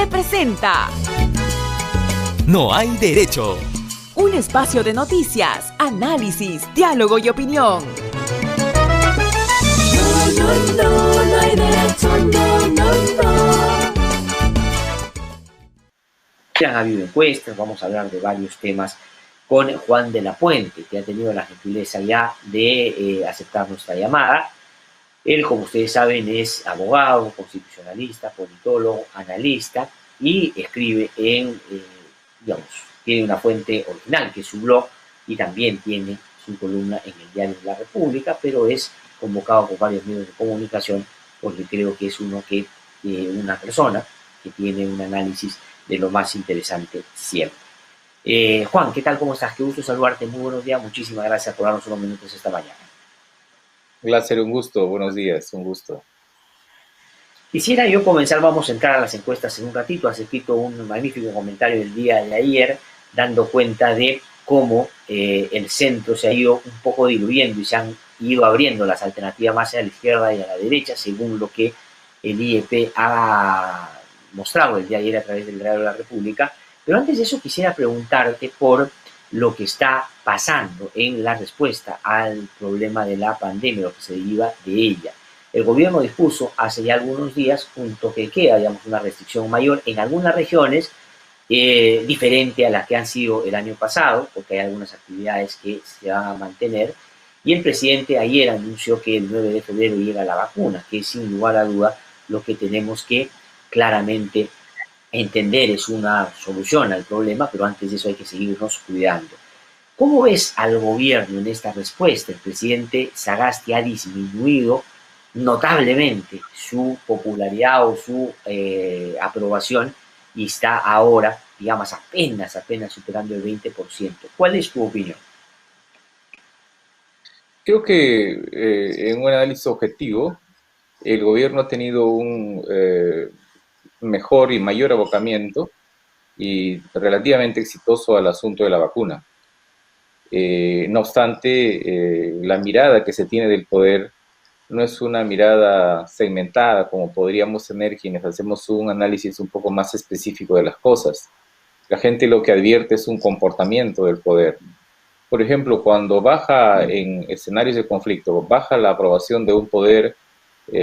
TV presenta No hay derecho. un espacio de noticias, análisis, diálogo y opinión. No hay derecho, no. Ya han habido encuestas, vamos a hablar de varios temas con Juan de la Puente, que ha tenido la gentileza ya de aceptar nuestra llamada. Él, como ustedes saben, es abogado, constitucionalista, politólogo, analista y escribe tiene una fuente original, que es su blog, y también tiene su columna en el diario La República, pero es convocado por varios medios de comunicación porque creo que es una persona que tiene un análisis de lo más interesante siempre. Juan, ¿qué tal? ¿Cómo estás? Qué gusto saludarte. Muy buenos días. Muchísimas gracias por darnos unos minutos esta mañana. Glaser, un gusto. Buenos días, un gusto. Quisiera yo comenzar, vamos a entrar a las encuestas en un ratito. Has escrito un magnífico comentario el día de ayer, dando cuenta de cómo el centro se ha ido un poco diluyendo y se han ido abriendo las alternativas más a la izquierda y a la derecha, según lo que el IEP ha mostrado el día de ayer a través del diario de La República. Pero antes de eso quisiera preguntarte por lo que está pasando en la respuesta al problema de la pandemia, lo que se deriva de ella. El gobierno dispuso hace ya algunos días un toque de queda, digamos una restricción mayor en algunas regiones, diferente a las que han sido el año pasado, porque hay algunas actividades que se van a mantener. Y el presidente ayer anunció que el 9 de febrero llega la vacuna, que sin lugar a duda lo que tenemos que claramente entender es una solución al problema, pero antes de eso hay que seguirnos cuidando. ¿Cómo ves al gobierno en esta respuesta? El presidente Sagasti ha disminuido notablemente su popularidad o su aprobación y está ahora, digamos, apenas superando el 20%. ¿Cuál es tu opinión? Creo que en un análisis objetivo, el gobierno ha tenido un mejor y mayor abocamiento y relativamente exitoso al asunto de la vacuna. No obstante, la mirada que se tiene del poder no es una mirada segmentada como podríamos tener quienes hacemos un análisis un poco más específico de las cosas. La gente lo que advierte es un comportamiento del poder. Por ejemplo, cuando baja en escenarios de conflicto, baja la aprobación de un poder,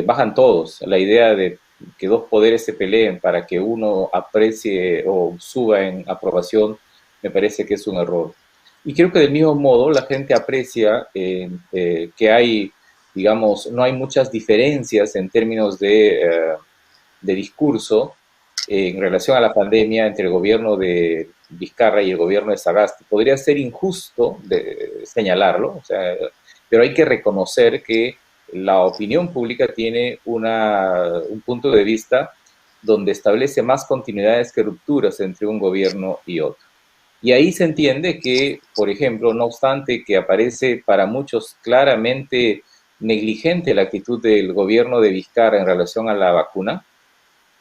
bajan todos. La idea de que dos poderes se peleen para que uno aprecie o suba en aprobación, me parece que es un error. Y creo que del mismo modo la gente aprecia que hay, digamos, no hay muchas diferencias en términos de discurso en relación a la pandemia entre el gobierno de Vizcarra y el gobierno de Sagasti. Podría ser injusto señalarlo, o sea, pero hay que reconocer que la opinión pública tiene un punto de vista donde establece más continuidades que rupturas entre un gobierno y otro. Y ahí se entiende que, por ejemplo, no obstante que aparece para muchos claramente negligente la actitud del gobierno de Vizcarra en relación a la vacuna,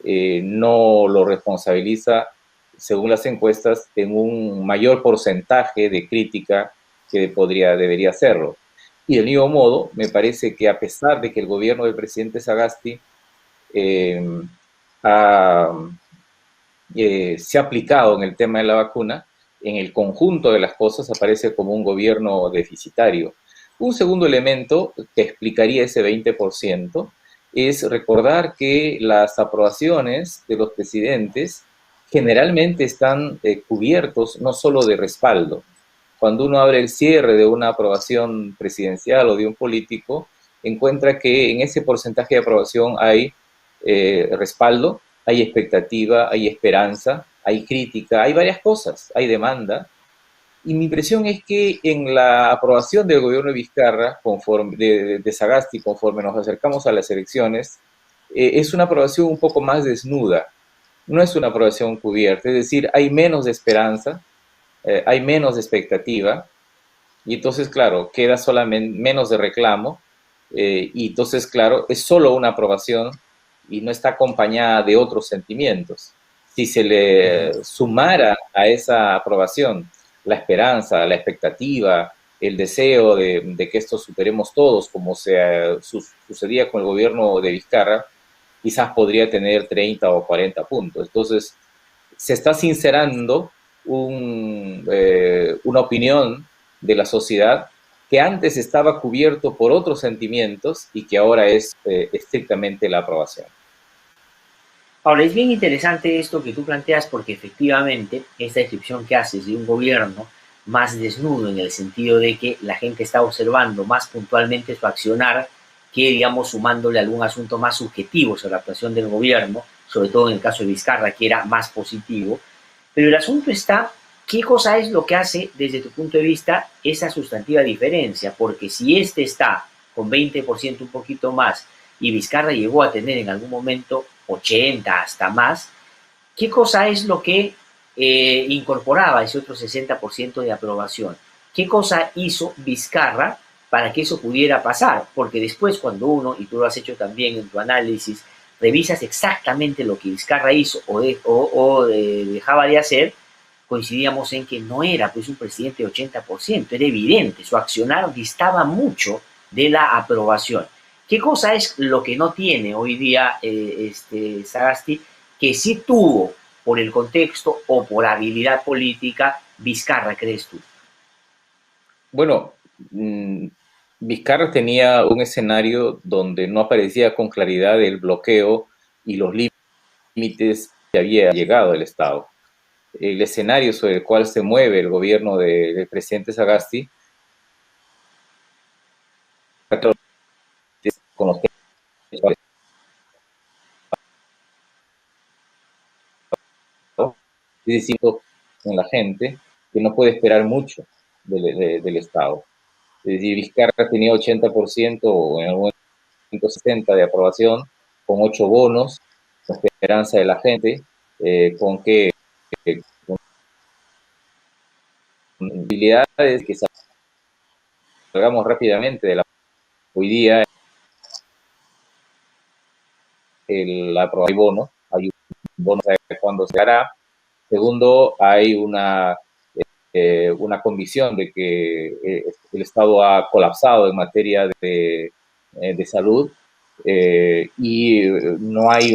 no lo responsabiliza, según las encuestas, en un mayor porcentaje de crítica que debería hacerlo. Y del mismo modo, me parece que a pesar de que el gobierno del presidente Sagasti se ha aplicado en el tema de la vacuna, en el conjunto de las cosas aparece como un gobierno deficitario. Un segundo elemento que explicaría ese 20% es recordar que las aprobaciones de los presidentes generalmente están cubiertos no solo de respaldo. Cuando uno abre el cierre de una aprobación presidencial o de un político, encuentra que en ese porcentaje de aprobación hay respaldo, hay expectativa, hay esperanza, hay crítica, hay varias cosas, hay demanda. Y mi impresión es que en la aprobación del gobierno de Vizcarra, de Sagasti, conforme nos acercamos a las elecciones, es una aprobación un poco más desnuda, no es una aprobación cubierta, es decir, hay menos de esperanza, hay menos de expectativa, y entonces, claro, queda solamente menos de reclamo, y entonces, claro, es solo una aprobación y no está acompañada de otros sentimientos. Si se le sumara a esa aprobación la esperanza, la expectativa, el deseo de que esto superemos todos, como sucedía con el gobierno de Vizcarra, quizás podría tener 30 o 40 puntos. Entonces, se está sincerando una opinión de la sociedad que antes estaba cubierto por otros sentimientos y que ahora es estrictamente la aprobación. Ahora, es bien interesante esto que tú planteas porque efectivamente esta descripción que haces de un gobierno más desnudo en el sentido de que la gente está observando más puntualmente su accionar que, digamos, sumándole algún asunto más subjetivo sobre la actuación del gobierno, sobre todo en el caso de Vizcarra, que era más positivo. Pero el asunto está, ¿qué cosa es lo que hace, desde tu punto de vista, esa sustantiva diferencia? Porque si este está con 20% un poquito más y Vizcarra llegó a tener en algún momento 80 hasta más, ¿qué cosa es lo que incorporaba ese otro 60% de aprobación? ¿Qué cosa hizo Vizcarra para que eso pudiera pasar? Porque después cuando uno, y tú lo has hecho también en tu análisis, revisas exactamente lo que Vizcarra hizo o dejaba de hacer, coincidíamos en que no era pues un presidente de 80%, era evidente, su accionar distaba mucho de la aprobación. ¿Qué cosa es lo que no tiene hoy día Sagasti, que sí tuvo por el contexto o por habilidad política Vizcarra, crees tú? Bueno, Vizcarra tenía un escenario donde no aparecía con claridad el bloqueo y los límites que había llegado el Estado. El escenario sobre el cual se mueve el gobierno del presidente Sagasti con los que es decir, en la gente que no puede esperar mucho del Estado. Es decir, Vizcarra tenía 80% o en algún momento 60% de aprobación, con 8 bonos, con esperanza de la gente, con que con habilidades que salgamos rápidamente de la... Hoy día la aprobación bono, hay un bono de cuándo se hará. Segundo, hay una convicción de que el Estado ha colapsado en materia de salud y no hay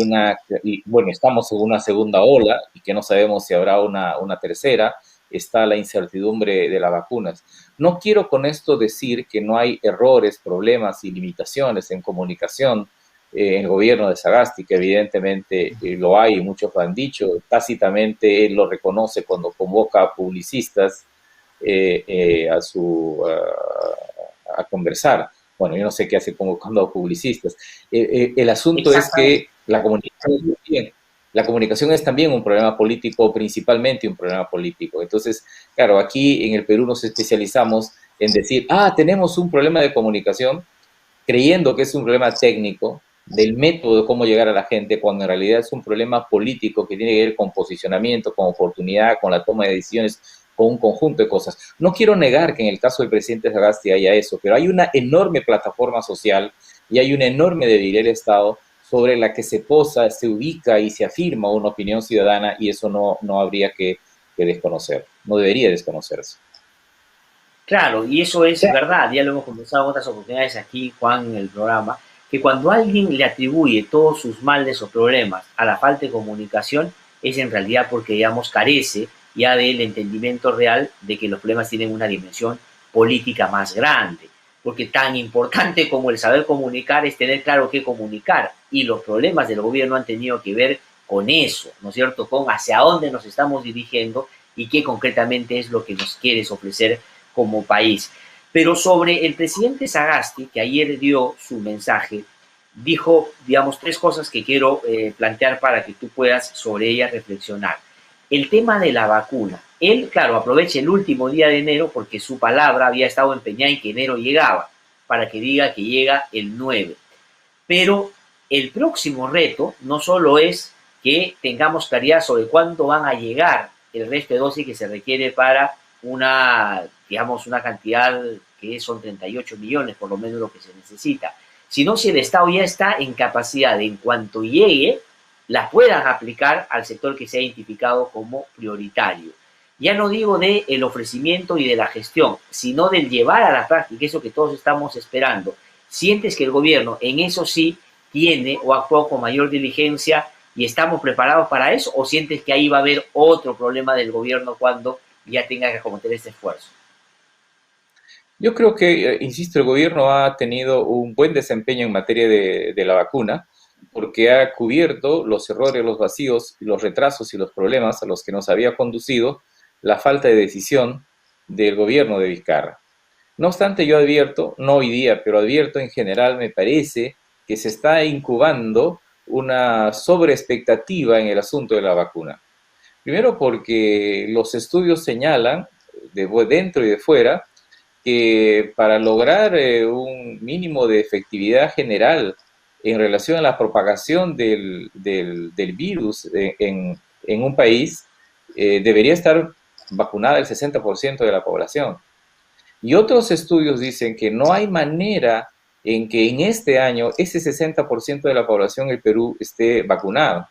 bueno, estamos en una segunda ola y que no sabemos si habrá una tercera. Está la incertidumbre de las vacunas. No quiero con esto decir que no hay errores, problemas y limitaciones en comunicación en el gobierno de Sagasti, que evidentemente lo hay, muchos lo han dicho, tácitamente él lo reconoce cuando convoca a publicistas a conversar. Bueno, yo no sé qué hace convocando a publicistas. El asunto es que la comunicación es también un problema político, principalmente un problema político. Entonces, claro, aquí en el Perú nos especializamos en decir, tenemos un problema de comunicación, creyendo que es un problema técnico, del método de cómo llegar a la gente, cuando en realidad es un problema político que tiene que ver con posicionamiento, con oportunidad, con la toma de decisiones, con un conjunto de cosas. No quiero negar que en el caso del presidente Sagasti haya eso, pero hay una enorme plataforma social y hay una enorme debilidad del Estado sobre la que se posa, se ubica y se afirma una opinión ciudadana, y eso no habría que desconocer, no debería desconocerse. Claro, y eso es verdad, ya lo hemos conversado en otras oportunidades aquí, Juan, en el programa, que cuando alguien le atribuye todos sus males o problemas a la falta de comunicación, es en realidad porque, digamos, carece ya del entendimiento real de que los problemas tienen una dimensión política más grande, porque tan importante como el saber comunicar es tener claro qué comunicar, y los problemas del gobierno han tenido que ver con eso, ¿no es cierto?, con hacia dónde nos estamos dirigiendo y qué concretamente es lo que nos quieres ofrecer como país. Pero sobre el presidente Sagasti, que ayer dio su mensaje, dijo, digamos, 3 cosas que quiero plantear para que tú puedas sobre ellas reflexionar. El tema de la vacuna. Él, claro, aprovecha el último día de enero porque su palabra había estado empeñada en que enero llegaba, para que diga que llega el 9. Pero el próximo reto no solo es que tengamos claridad sobre cuándo van a llegar el resto de dosis que se requiere para una cantidad que son 38 millones, por lo menos lo que se necesita, sino si el Estado ya está en capacidad de, en cuanto llegue, la puedan aplicar al sector que se ha identificado como prioritario. Ya no digo del ofrecimiento y de la gestión, sino del llevar a la práctica eso que todos estamos esperando. ¿Sientes que el gobierno en eso sí tiene o ha actuado con mayor diligencia y estamos preparados para eso, o sientes que ahí va a haber otro problema del gobierno cuando ya tenga que acometer este esfuerzo? Yo creo que, insisto, el gobierno ha tenido un buen desempeño en materia de la vacuna, porque ha cubierto los errores, los vacíos, los retrasos y los problemas a los que nos había conducido la falta de decisión del gobierno de Vizcarra. No obstante, yo advierto, no hoy día, pero advierto en general, me parece que se está incubando una sobreexpectativa en el asunto de la vacuna. Primero porque los estudios señalan, de dentro y de fuera, que para lograr un mínimo de efectividad general en relación a la propagación del virus en un país, debería estar vacunada el 60% de la población. Y otros estudios dicen que no hay manera en que en este año ese 60% de la población del Perú esté vacunado.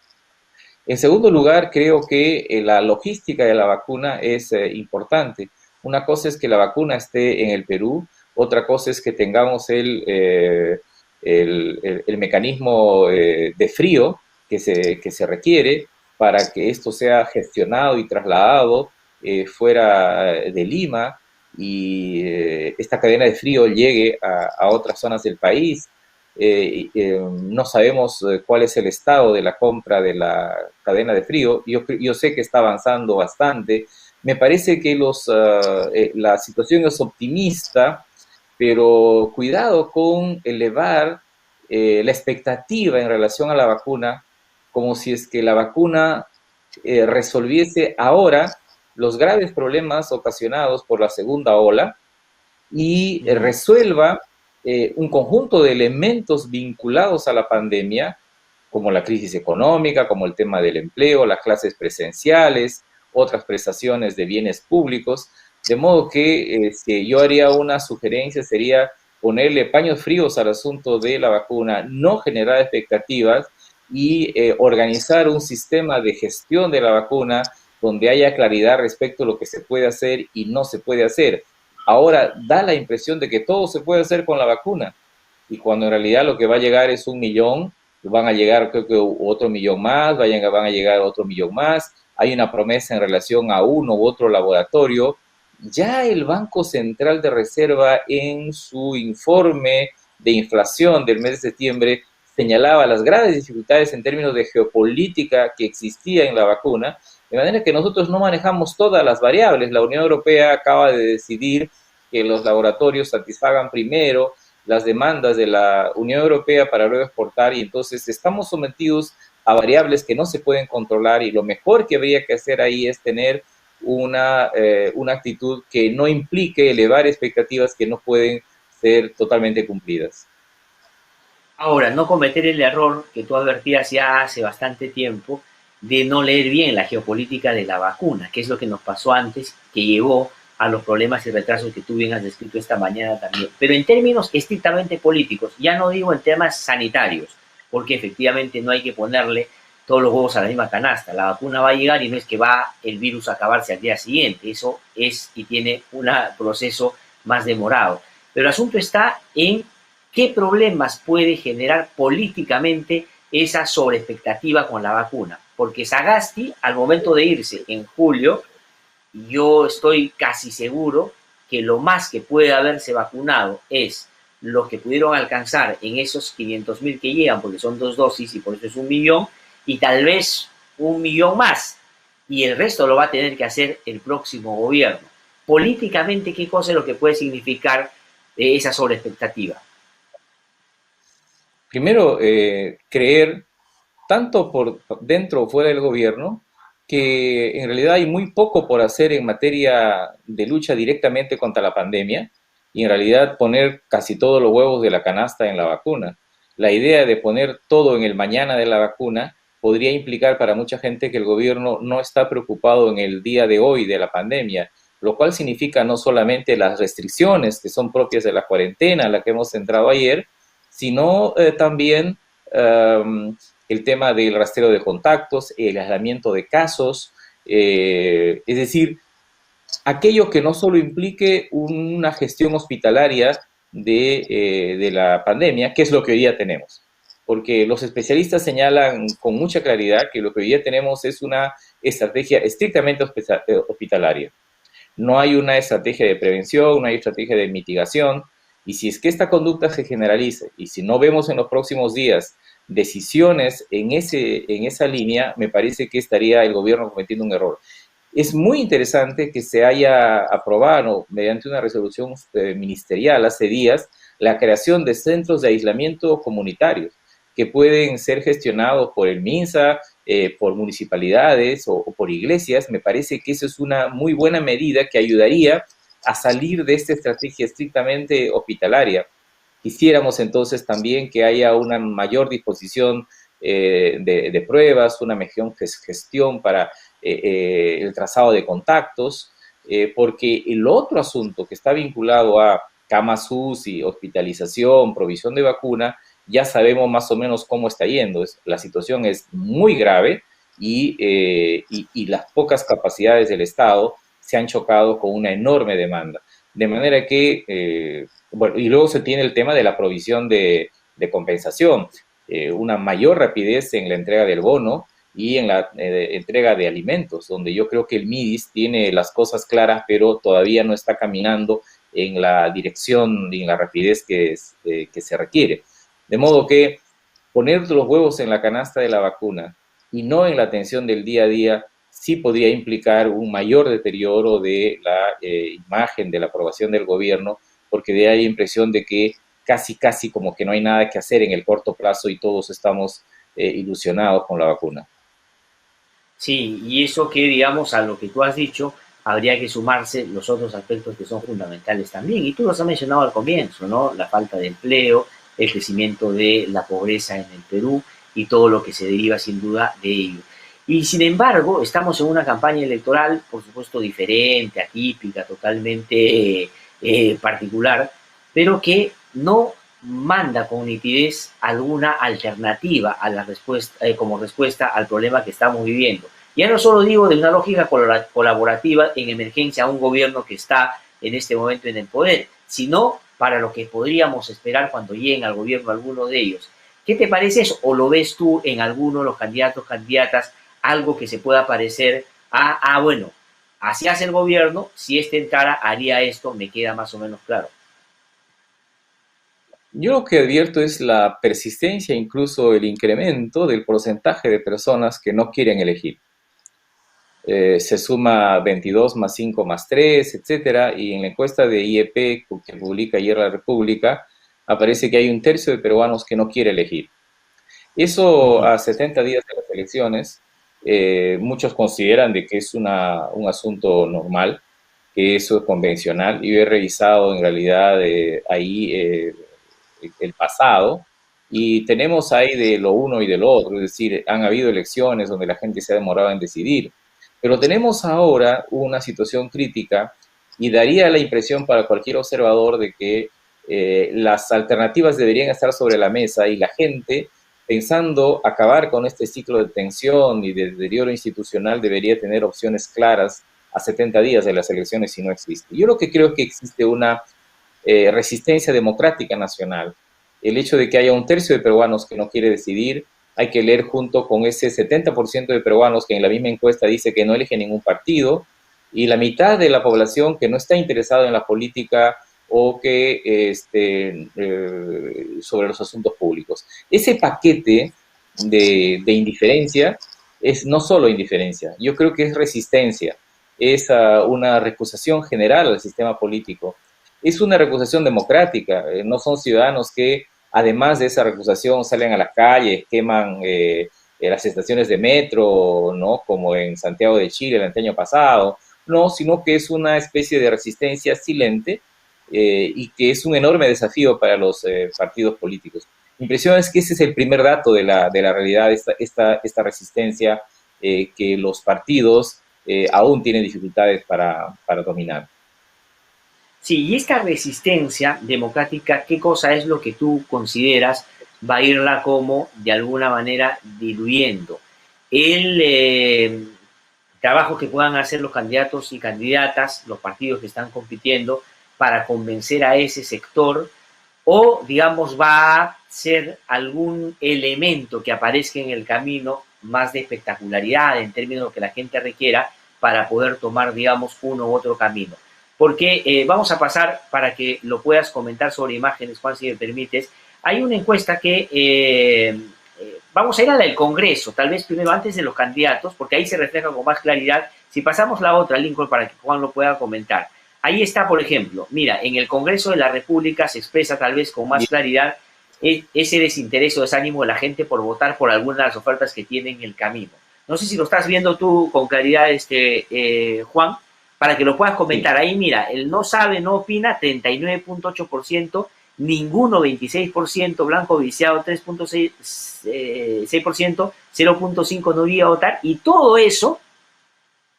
En segundo lugar, creo que la logística de la vacuna es importante. Una cosa es que la vacuna esté en el Perú, otra cosa es que tengamos el mecanismo de frío que se requiere para que esto sea gestionado y trasladado fuera de Lima y esta cadena de frío llegue a otras zonas del país. No sabemos cuál es el estado de la compra de la cadena de frío. Yo sé que está avanzando bastante. Me parece que la situación es optimista, pero cuidado con elevar la expectativa en relación a la vacuna, como si es que la vacuna resolviese ahora los graves problemas ocasionados por la segunda ola y resuelva un conjunto de elementos vinculados a la pandemia, como la crisis económica, como el tema del empleo, las clases presenciales, otras prestaciones de bienes públicos, de modo que yo haría una sugerencia, sería ponerle paños fríos al asunto de la vacuna, no generar expectativas y organizar un sistema de gestión de la vacuna donde haya claridad respecto a lo que se puede hacer y no se puede hacer. Ahora da la impresión de que todo se puede hacer con la vacuna, y cuando en realidad lo que va a llegar es 1 millón, van a llegar creo que otro millón más, van a llegar otro millón más, hay una promesa en relación a uno u otro laboratorio. Ya el Banco Central de Reserva en su informe de inflación del mes de septiembre señalaba las graves dificultades en términos de geopolítica que existía en la vacuna, de manera que nosotros no manejamos todas las variables. La Unión Europea acaba de decidir que los laboratorios satisfagan primero las demandas de la Unión Europea para luego exportar, y entonces estamos sometidos a variables que no se pueden controlar, y lo mejor que habría que hacer ahí es tener una actitud que no implique elevar expectativas que no pueden ser totalmente cumplidas. Ahora, no cometer el error que tú advertías ya hace bastante tiempo de no leer bien la geopolítica de la vacuna, que es lo que nos pasó antes, que llevó a los problemas y retrasos que tú bien has descrito esta mañana también. Pero en términos estrictamente políticos, ya no digo en temas sanitarios, porque efectivamente no hay que ponerle todos los huevos a la misma canasta. La vacuna va a llegar y no es que va el virus a acabarse al día siguiente. Eso es y tiene un proceso más demorado. Pero el asunto está en qué problemas puede generar políticamente esa sobreexpectativa con la vacuna. Porque Sagasti, al momento de irse en julio, yo estoy casi seguro que lo más que puede haberse vacunado es los que pudieron alcanzar en esos 500.000 que llegan, porque son 2 dosis y por eso es 1 millón, y tal vez 1 millón más, y el resto lo va a tener que hacer el próximo gobierno. Políticamente, ¿qué cosa es lo que puede significar esa sobreexpectativa? Primero, creer, tanto por dentro o fuera del gobierno, que en realidad hay muy poco por hacer en materia de lucha directamente contra la pandemia, y en realidad poner casi todos los huevos de la canasta en la vacuna. La idea de poner todo en el mañana de la vacuna podría implicar para mucha gente que el gobierno no está preocupado en el día de hoy de la pandemia, lo cual significa no solamente las restricciones que son propias de la cuarentena a la que hemos entrado ayer, sino también el tema del rastreo de contactos, el aislamiento de casos, es decir, aquello que no solo implique una gestión hospitalaria de la pandemia, que es lo que hoy día tenemos. porque los especialistas señalan con mucha claridad que lo que hoy día tenemos es una estrategia estrictamente hospitalaria. No hay una estrategia de prevención, no hay estrategia de mitigación, y si es que esta conducta se generaliza, y si no vemos en los próximos días decisiones en esa línea, me parece que estaría el gobierno cometiendo un error. Es muy interesante que se haya aprobado mediante una resolución ministerial hace días la creación de centros de aislamiento comunitarios que pueden ser gestionados por el MINSA, por municipalidades o por iglesias. Me parece que eso es una muy buena medida que ayudaría a salir de esta estrategia estrictamente hospitalaria. Quisiéramos entonces también que haya una mayor disposición de pruebas, una mejor gestión para el trazado de contactos, porque el otro asunto que está vinculado a camas UCI, hospitalización, provisión de vacuna, ya sabemos más o menos cómo está yendo. La situación es muy grave y las pocas capacidades del Estado se han chocado con una enorme demanda. De manera que, bueno, y luego se tiene el tema de la provisión de compensación, una mayor rapidez en la entrega del bono y en la entrega de alimentos, donde yo creo que el MIDIS tiene las cosas claras, pero todavía no está caminando en la dirección y en la rapidez que se requiere. De modo que poner los huevos en la canasta de la vacuna y no en la atención del día a día sí podría implicar un mayor deterioro de la imagen de la aprobación del gobierno, porque de ahí hay impresión de que casi como que no hay nada que hacer en el corto plazo y todos estamos ilusionados con la vacuna. Sí, y eso que, digamos, a lo que tú has dicho, habría que sumarse los otros aspectos que son fundamentales también. Y tú los has mencionado al comienzo, ¿no? La falta de empleo, el crecimiento de la pobreza en el Perú y todo lo que se deriva sin duda de ello. Y sin embargo, estamos en una campaña electoral, por supuesto, diferente, atípica, totalmente particular, pero que no manda con nitidez alguna alternativa a la respuesta, como respuesta al problema que estamos viviendo. Ya no solo digo de una lógica colaborativa en emergencia a un gobierno que está en este momento en el poder, sino para lo que podríamos esperar cuando lleguen al gobierno alguno de ellos. ¿Qué te parece eso? ¿O lo ves tú en alguno de los candidatos, candidatas, algo que se pueda parecer a bueno, así hace el gobierno, si este entrara haría esto, me queda más o menos claro? Yo lo que advierto es la persistencia, incluso el incremento del porcentaje de personas que no quieren elegir. Se suma 22 más 5 más 3, etcétera, y en la encuesta de IEP que publica ayer La República, aparece que hay un tercio de peruanos que no quiere elegir. Eso a 70 días de las elecciones, muchos consideran de que es un asunto normal, que eso es convencional, y he revisado en realidad ahí el pasado, y tenemos ahí de lo uno y de lo otro, es decir, han habido elecciones donde la gente se ha demorado en decidir, pero tenemos ahora una situación crítica y daría la impresión para cualquier observador de que las alternativas deberían estar sobre la mesa y la gente, pensando acabar con este ciclo de tensión y de deterioro institucional, debería tener opciones claras a 70 días de las elecciones si no existe. Yo lo que creo es que existe una resistencia democrática nacional. El hecho de que haya un tercio de peruanos que no quiere decidir, hay que leer junto con ese 70% de peruanos que en la misma encuesta dice que no elige ningún partido, y la mitad de la población que no está interesada en la política o que sobre los asuntos públicos. Ese paquete de indiferencia es no solo indiferencia, yo creo que es resistencia, es una recusación general al sistema político. Es una recusación democrática, no son ciudadanos que, además de esa recusación, salen a las calles, queman las estaciones de metro, ¿no? Como en Santiago de Chile el año pasado, no, sino que es una especie de resistencia silente y que es un enorme desafío para los partidos políticos. Mi impresión es que ese es el primer dato de la realidad, esta resistencia que los partidos aún tienen dificultades para dominar. Sí, y esta resistencia democrática, ¿qué cosa es lo que tú consideras va a irla como de alguna manera diluyendo? El trabajo que puedan hacer los candidatos y candidatas, los partidos que están compitiendo, para convencer a ese sector o, digamos, va a ser algún elemento que aparezca en el camino más de espectacularidad en términos de lo que la gente requiera para poder tomar, digamos, uno u otro camino. Porque vamos a pasar, para que lo puedas comentar sobre imágenes, Juan, si me permites, hay una encuesta que vamos a ir a la del Congreso, tal vez primero antes de los candidatos, porque ahí se refleja con más claridad. Si pasamos la otra, Lincoln, para que Juan lo pueda comentar. Ahí está, por ejemplo, mira, en el Congreso de la República se expresa tal vez con más claridad ese desinterés o desánimo de la gente por votar por algunas de las ofertas que tiene en el camino. No sé si lo estás viendo tú con claridad, Juan, para que lo puedas comentar. Ahí mira, el no sabe, no opina, 39.8%, ninguno 26%, blanco viciado 3.6%, 0.5% no iba a votar, y todo eso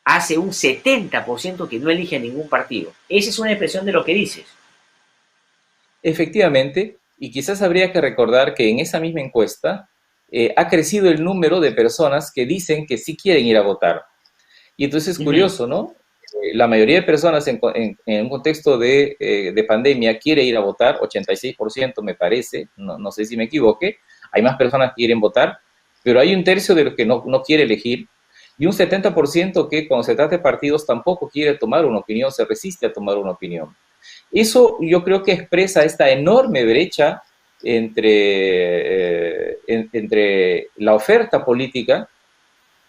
hace un 70% que no elige a ningún partido. Esa es una expresión de lo que dices. Efectivamente, y quizás habría que recordar que en esa misma encuesta ha crecido el número de personas que dicen que sí quieren ir a votar. Y entonces es curioso, ¿no? La mayoría de personas en un contexto de pandemia quiere ir a votar, 86% me parece, no sé si me equivoqué, hay más personas que quieren votar, pero hay un tercio de los que no quiere elegir, y un 70% que cuando se trata de partidos tampoco quiere tomar una opinión, se resiste a tomar una opinión. Eso yo creo que expresa esta enorme brecha entre la oferta política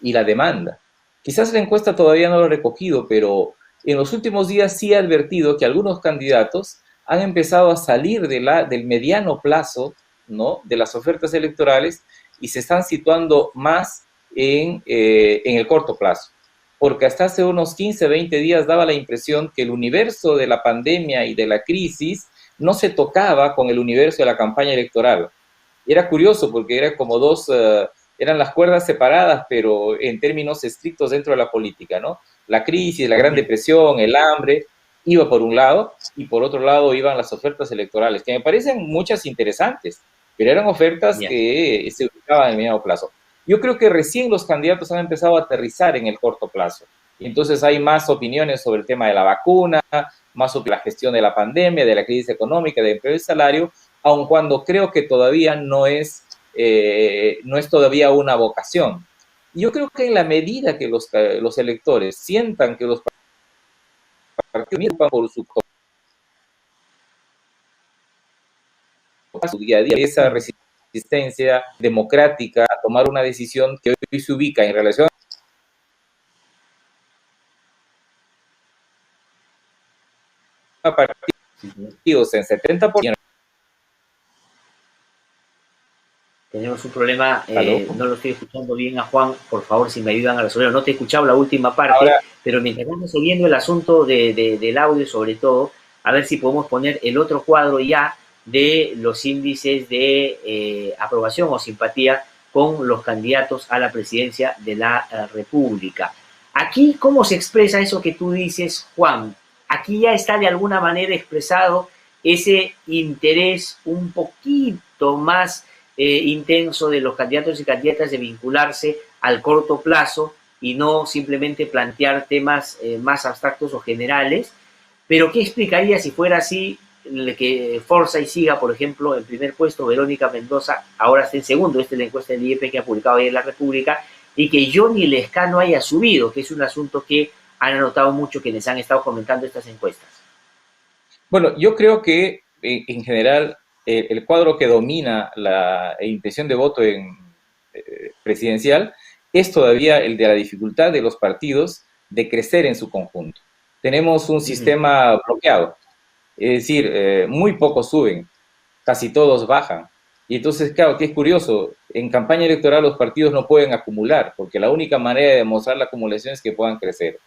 y la demanda. Quizás la encuesta todavía no lo ha recogido, pero en los últimos días sí ha advertido que algunos candidatos han empezado a salir del mediano plazo, ¿no?, de las ofertas electorales, y se están situando más en el corto plazo. Porque hasta hace unos 15, 20 días daba la impresión que el universo de la pandemia y de la crisis no se tocaba con el universo de la campaña electoral. Era curioso porque era como eran las cuerdas separadas, pero en términos estrictos dentro de la política, ¿no? La crisis, la Gran Depresión, el hambre, iba por un lado, y por otro lado iban las ofertas electorales, que me parecen muchas interesantes, pero eran ofertas que se ubicaban en el mediano plazo. Yo creo que recién los candidatos han empezado a aterrizar en el corto plazo. Entonces hay más opiniones sobre el tema de la vacuna, más sobre la gestión de la pandemia, de la crisis económica, de empleo y salario, aun cuando creo que todavía no es todavía una vocación. Y yo creo que en la medida que los electores sientan que los partidos miran por su día a día, esa resistencia democrática a tomar una decisión que hoy se ubica en relación a partidos en 70%. Tenemos un problema, no lo estoy escuchando bien a Juan, por favor, si me ayudan a resolverlo. No te he escuchado la última parte, ahora, pero mientras vamos siguiendo el asunto del audio, sobre todo, a ver si podemos poner el otro cuadro ya de los índices de aprobación o simpatía con los candidatos a la presidencia de la República. Aquí, ¿cómo se expresa eso que tú dices, Juan? Aquí ya está de alguna manera expresado ese interés un poquito más intenso de los candidatos y candidatas de vincularse al corto plazo y no simplemente plantear temas más abstractos o generales. Pero ¿qué explicaría si fuera así que Forsyth siga, por ejemplo, en primer puesto, Verónica Mendoza ahora está en segundo? Esta es la encuesta del IEP que ha publicado ayer La República, y que Johnny Lescano haya subido, que es un asunto que han anotado mucho quienes han estado comentando estas encuestas. Bueno, yo creo que en general el cuadro que domina la intención de voto presidencial es todavía el de la dificultad de los partidos de crecer en su conjunto. Tenemos un sistema bloqueado, es decir, muy pocos suben, casi todos bajan. Y entonces, claro, que es curioso, en campaña electoral los partidos no pueden acumular, porque la única manera de demostrar la acumulación es que puedan crecer.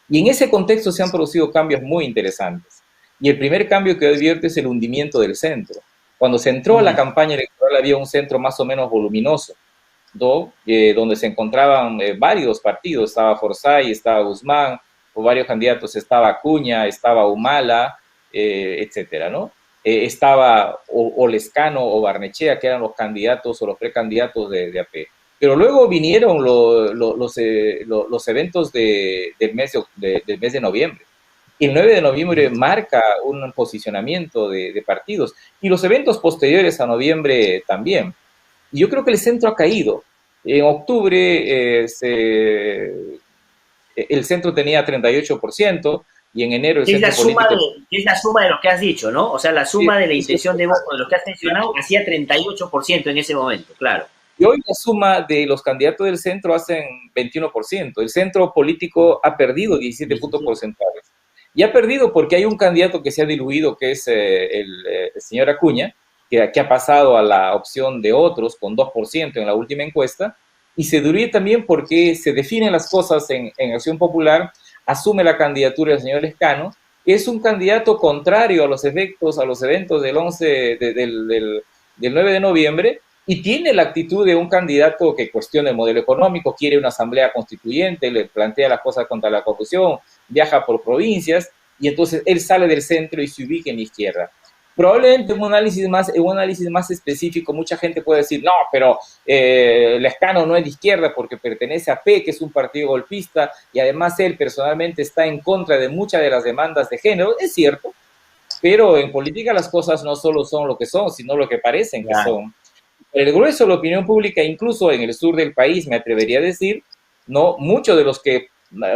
Y en ese contexto se han producido cambios muy interesantes. Y el primer cambio que advierte es el hundimiento del centro. Cuando se entró a la campaña electoral había un centro más o menos voluminoso, donde se encontraban varios partidos, estaba Forsyth, estaba Guzmán, o varios candidatos, estaba Acuña, estaba Humala, etcétera, ¿no? Estaba o Lescano o Barnechea, que eran los candidatos o los precandidatos de AP. Pero luego vinieron los eventos del mes de noviembre. El 9 de noviembre marca un posicionamiento de partidos y los eventos posteriores a noviembre también. Y yo creo que el centro ha caído. En octubre el centro tenía 38% y en enero el centro político... Es la suma de lo que has dicho, ¿no? O sea, la suma de la intención de voto de lo que has mencionado hacía 38% en ese momento, claro. Y hoy la suma de los candidatos del centro hacen 21%. El centro político ha perdido 17 puntos porcentuales. Y ha perdido porque hay un candidato que se ha diluido, que es el señor Acuña, que ha pasado a la opción de otros con 2% en la última encuesta, y se diluye también porque se definen las cosas en Acción Popular, asume la candidatura del señor Lescano, que es un candidato contrario a los eventos del 9 de noviembre, y tiene la actitud de un candidato que cuestiona el modelo económico, quiere una asamblea constituyente, le plantea las cosas contra la corrupción, viaja por provincias, y entonces él sale del centro y se ubica en la izquierda. Probablemente en un análisis más específico, mucha gente puede decir, no, pero Lescano no es de izquierda porque pertenece a P, que es un partido golpista, y además él personalmente está en contra de muchas de las demandas de género. Es cierto, pero en política las cosas no solo son lo que son, sino lo que parecen que son. El grueso de la opinión pública, incluso en el sur del país, me atrevería a decir, no, muchos de los que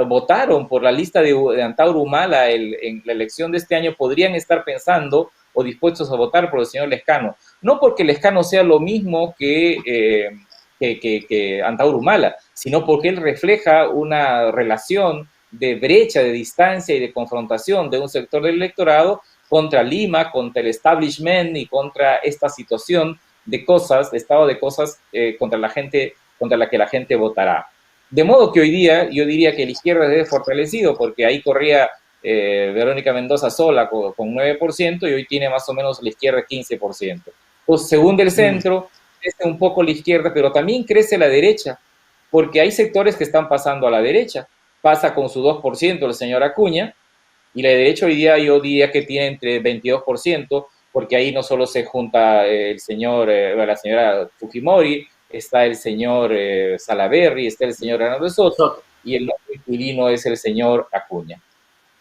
votaron por la lista de Antauro Humala en la elección de este año podrían estar pensando o dispuestos a votar por el señor Lescano. No porque Lescano sea lo mismo que Antauro Humala, sino porque él refleja una relación de brecha, de distancia y de confrontación de un sector del electorado contra Lima, contra el establishment y contra esta situación de cosas, de estado de cosas contra la que la gente votará. De modo que hoy día yo diría que la izquierda debe fortalecido, porque ahí corría Verónica Mendoza sola con 9% y hoy tiene más o menos la izquierda 15%. Pues según del centro, crece un poco la izquierda, pero también crece la derecha, porque hay sectores que están pasando a la derecha. Pasa con su 2% el señor Acuña, y la derecha hoy día yo diría que tiene entre 22%, porque ahí no solo se junta la señora Fujimori, está el señor Salaverry, está el señor Hernández Soto, y el inquilino es el señor Acuña.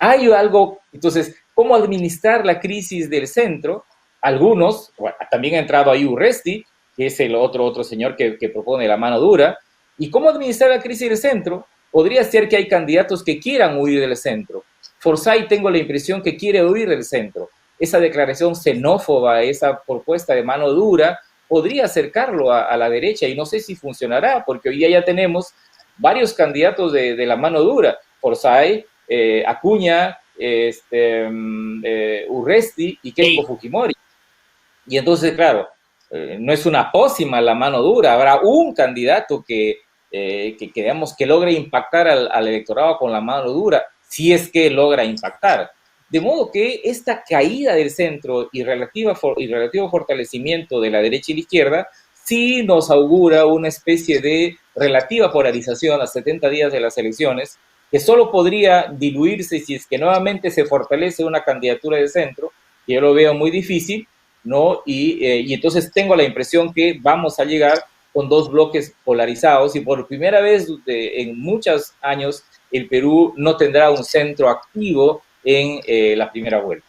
Hay algo, entonces, ¿cómo administrar la crisis del centro? Algunos, bueno, también ha entrado ahí Urresti, que es el otro señor que propone la mano dura. ¿Y cómo administrar la crisis del centro? Podría ser que hay candidatos que quieran huir del centro. Forsyth tengo la impresión que quiere huir del centro. Esa declaración xenófoba, esa propuesta de mano dura, podría acercarlo a la derecha y no sé si funcionará, porque hoy día ya tenemos varios candidatos de la mano dura. Forsyth, Acuña, Urresti y Keiko Fujimori. Y entonces, claro, no es una pócima la mano dura, habrá un candidato que logre impactar al electorado con la mano dura, si es que logra impactar. De modo que esta caída del centro y relativo fortalecimiento de la derecha y la izquierda sí nos augura una especie de relativa polarización a 70 días de las elecciones, que solo podría diluirse si es que nuevamente se fortalece una candidatura de centro, que yo lo veo muy difícil, ¿no? Y entonces tengo la impresión que vamos a llegar con dos bloques polarizados y por primera vez en muchos años el Perú no tendrá un centro activo en la primera vuelta.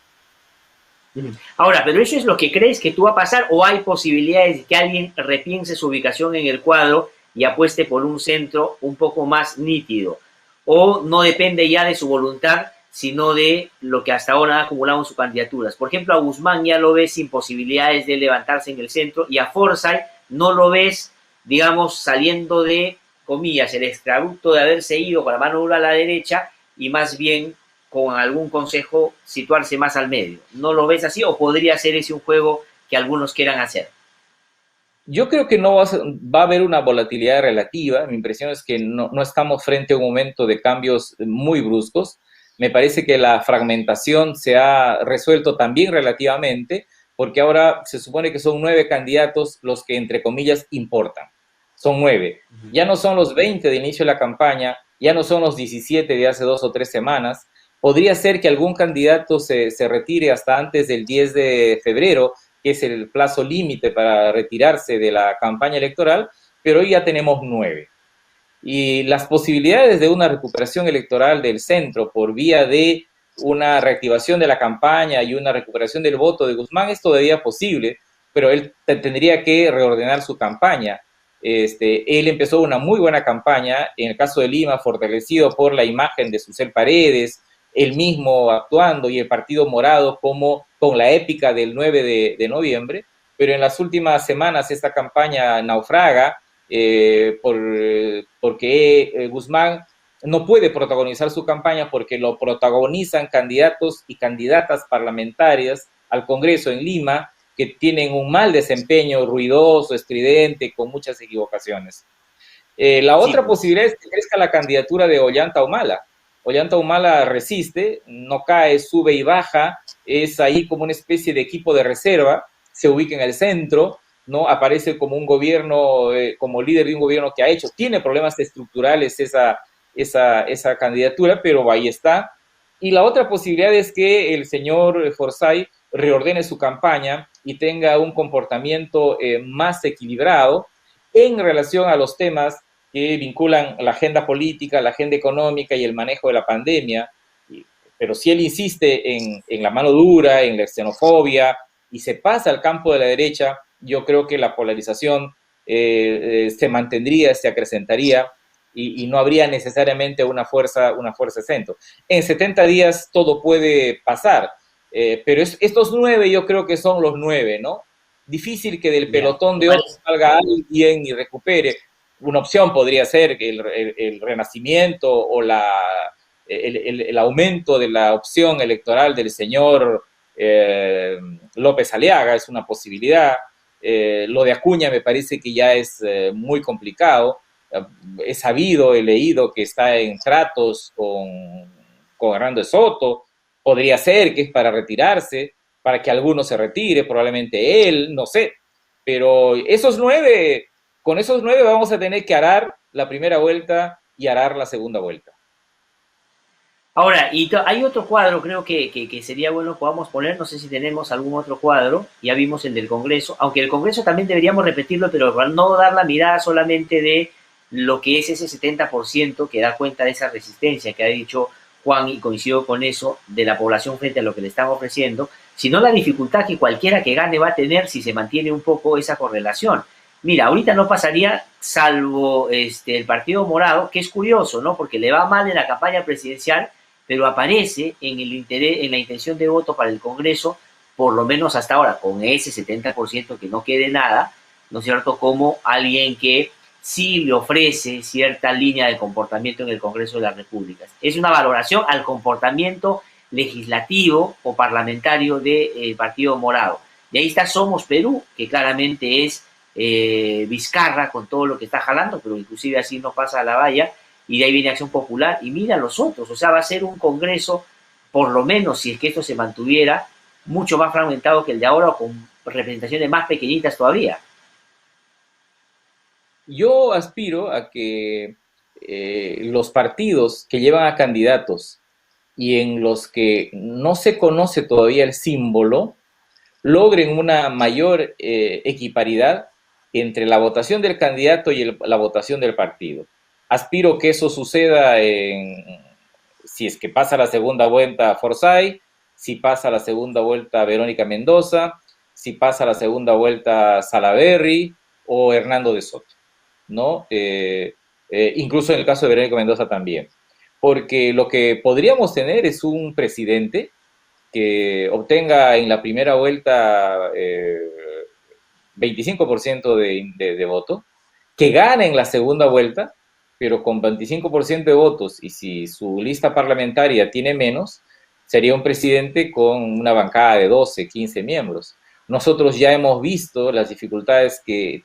Ahora, ¿pero eso es lo que crees que tú va a pasar o hay posibilidades de que alguien repiense su ubicación en el cuadro y apueste por un centro un poco más nítido? ¿O no depende ya de su voluntad, sino de lo que hasta ahora ha acumulado en sus candidaturas? Por ejemplo, a Guzmán ya lo ves sin posibilidades de levantarse en el centro y a Forsyth no lo ves, digamos, saliendo de, comillas, el extraducto de haberse ido con la mano dura a la derecha y más bien con algún consejo situarse más al medio. ¿No lo ves así o podría ser ese un juego que algunos quieran hacer? Yo creo que no va a haber una volatilidad relativa. Mi impresión es que no estamos frente a un momento de cambios muy bruscos. Me parece que la fragmentación se ha resuelto también relativamente, porque ahora se supone que son 9 candidatos los que, entre comillas, importan. Son 9. Ya no son los 20 de inicio de la campaña, ya no son los 17 de hace 2 o 3 semanas. Podría ser que algún candidato se retire hasta antes del 10 de febrero, que es el plazo límite para retirarse de la campaña electoral, pero hoy ya tenemos 9. Y las posibilidades de una recuperación electoral del centro por vía de una reactivación de la campaña y una recuperación del voto de Guzmán es todavía posible, pero él tendría que reordenar su campaña. Él empezó una muy buena campaña, en el caso de Lima, fortalecido por la imagen de Susel Paredes, él mismo actuando y el Partido Morado como con la épica del 9 de noviembre, pero en las últimas semanas esta campaña naufraga porque Guzmán no puede protagonizar su campaña porque lo protagonizan candidatos y candidatas parlamentarias al Congreso en Lima que tienen un mal desempeño, ruidoso, estridente, con muchas equivocaciones. La otra posibilidad es que crezca la candidatura de Ollanta Humala. Ollanta Humala resiste, no cae, sube y baja, es ahí como una especie de equipo de reserva, se ubica en el centro, ¿no? Aparece como un gobierno, como líder de un gobierno que ha hecho, tiene problemas estructurales esa candidatura, pero ahí está. Y la otra posibilidad es que el señor Forsyth reordene su campaña y tenga un comportamiento más equilibrado en relación a los temas que vinculan la agenda política, la agenda económica y el manejo de la pandemia. Pero si él insiste en la mano dura, en la xenofobia, y se pasa al campo de la derecha, yo creo que la polarización se mantendría, se acrecentaría, y no habría necesariamente una fuerza centro. En 70 días todo puede pasar, pero estos 9 yo creo que son los 9, ¿no? Difícil que del pelotón de otros salga alguien y recupere. Una opción podría ser el renacimiento o el aumento de la opción electoral del señor López Aliaga, es una posibilidad. Lo de Acuña me parece que ya es muy complicado. He sabido, he leído que está en tratos con Hernando de Soto. Podría ser que es para retirarse, para que alguno se retire, probablemente él, no sé. Pero con esos 9 vamos a tener que arar la primera vuelta y arar la segunda vuelta. Ahora, hay otro cuadro, creo que sería bueno podamos poner, no sé si tenemos algún otro cuadro, ya vimos el del Congreso, aunque el Congreso también deberíamos repetirlo, pero para no dar la mirada solamente de lo que es ese 70% que da cuenta de esa resistencia que ha dicho Juan, y coincido con eso, de la población frente a lo que le están ofreciendo, sino la dificultad que cualquiera que gane va a tener si se mantiene un poco esa correlación. Mira, ahorita no pasaría salvo el Partido Morado, que es curioso, ¿no? Porque le va mal en la campaña presidencial, pero aparece en la intención de voto para el Congreso, por lo menos hasta ahora, con ese 70% que no quede nada, ¿no es cierto?, como alguien que sí le ofrece cierta línea de comportamiento en el Congreso de las Repúblicas. Es una valoración al comportamiento legislativo o parlamentario del Partido Morado. Y ahí está Somos Perú, que claramente es Vizcarra con todo lo que está jalando, pero inclusive así no pasa a la valla, y de ahí viene Acción Popular, y mira los otros, o sea, va a ser un Congreso, por lo menos si es que esto se mantuviera, mucho más fragmentado que el de ahora, o con representaciones más pequeñitas todavía. Yo aspiro a que los partidos que llevan a candidatos y en los que no se conoce todavía el símbolo, logren una mayor equiparidad entre la votación del candidato y la votación del partido. Aspiro que eso suceda si es que pasa la segunda vuelta Forsyth, si pasa la segunda vuelta Verónica Mendoza, si pasa la segunda vuelta Salaverry o Hernando de Soto, ¿no? Incluso en el caso de Verónica Mendoza también. Porque lo que podríamos tener es un presidente que obtenga en la primera vuelta 25% de voto, que gane en la segunda vuelta, pero con 25% de votos, y si su lista parlamentaria tiene menos, sería un presidente con una bancada de 12, 15 miembros. Nosotros ya hemos visto las dificultades que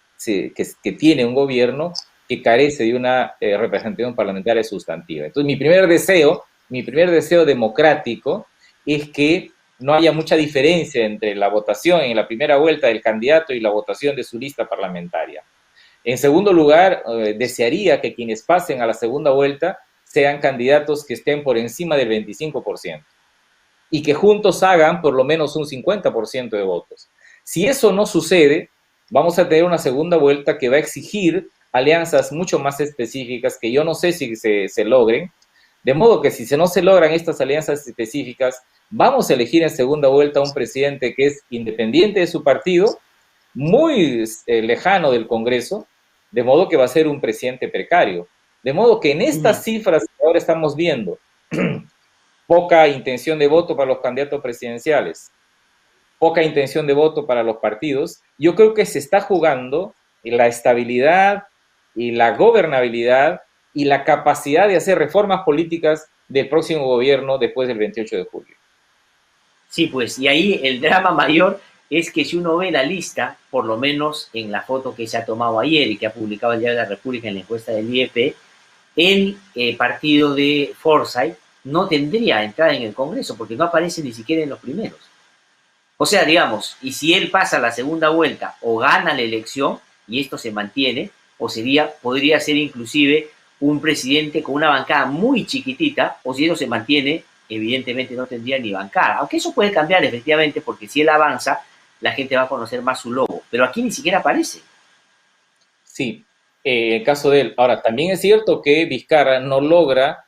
tiene un gobierno que carece de una representación parlamentaria sustantiva. Entonces, mi primer deseo democrático es que no haya mucha diferencia entre la votación en la primera vuelta del candidato y la votación de su lista parlamentaria. En segundo lugar, desearía que quienes pasen a la segunda vuelta sean candidatos que estén por encima del 25% y que juntos hagan por lo menos un 50% de votos. Si eso no sucede, vamos a tener una segunda vuelta que va a exigir alianzas mucho más específicas que yo no sé si se logren, De modo que si no se logran estas alianzas específicas, vamos a elegir en segunda vuelta a un presidente que es independiente de su partido, muy lejano del Congreso, de modo que va a ser un presidente precario. De modo que en estas cifras que ahora estamos viendo, poca intención de voto para los candidatos presidenciales, poca intención de voto para los partidos, yo creo que se está jugando la estabilidad y la gobernabilidad y la capacidad de hacer reformas políticas del próximo gobierno después del 28 de julio. Sí, pues, y ahí el drama mayor es que si uno ve la lista, por lo menos en la foto que se ha tomado ayer y que ha publicado el Diario de la República en la encuesta del IEP, el partido de Forsyth no tendría entrada en el Congreso porque no aparece ni siquiera en los primeros. O sea, digamos, y si él pasa la segunda vuelta o gana la elección y esto se mantiene, o podría ser inclusive un presidente con una bancada muy chiquitita, o si eso se mantiene, evidentemente no tendría ni bancada. Aunque eso puede cambiar efectivamente porque si él avanza, la gente va a conocer más su logo. Pero aquí ni siquiera aparece. Sí, el caso de él. Ahora, también es cierto que Vizcarra no logra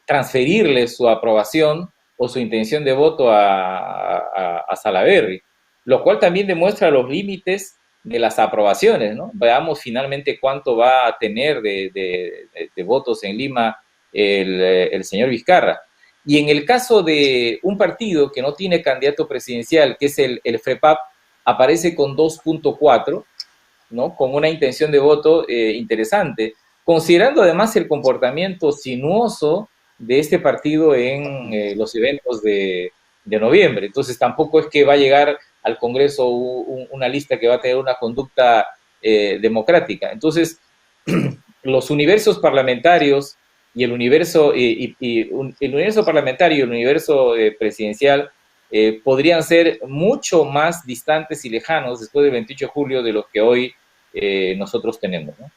transferirle su aprobación o su intención de voto a Salaverry, lo cual también demuestra los límites de las aprobaciones, ¿no? Veamos finalmente cuánto va a tener de votos en Lima el señor Vizcarra. Y en el caso de un partido que no tiene candidato presidencial, que es el FREPAP, aparece con 2.4, ¿no? Con una intención de voto interesante, considerando además el comportamiento sinuoso de este partido en los eventos de noviembre. Entonces tampoco es que va a llegar al Congreso una lista que va a tener una conducta democrática. Entonces, los universos parlamentarios y el universo, el universo parlamentario y el universo presidencial podrían ser mucho más distantes y lejanos después del 28 de julio de los que hoy nosotros tenemos, ¿no?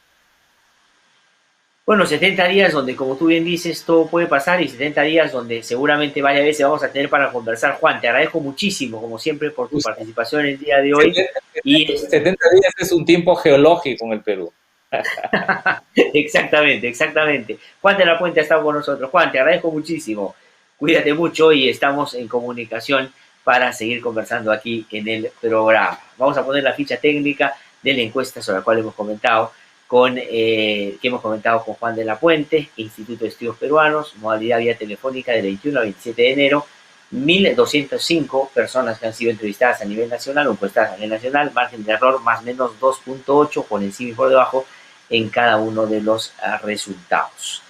Bueno, 70 días donde, como tú bien dices, todo puede pasar y 70 días donde seguramente varias veces vamos a tener para conversar. Juan, te agradezco muchísimo, como siempre, por tu participación el día de hoy. 70 días es un tiempo geológico en el Perú. Exactamente. Juan de la Puente ha estado con nosotros. Juan, te agradezco muchísimo. Cuídate mucho y estamos en comunicación para seguir conversando aquí en el programa. Vamos a poner la ficha técnica de la encuesta sobre la cual hemos comentado que hemos comentado con Juan de la Puente, Instituto de Estudios Peruanos, modalidad vía telefónica del 21 al 27 de enero, 1.205 personas que han sido entrevistadas a nivel nacional o encuestadas a nivel nacional, margen de error más o menos 2.8 por encima y por debajo en cada uno de los resultados.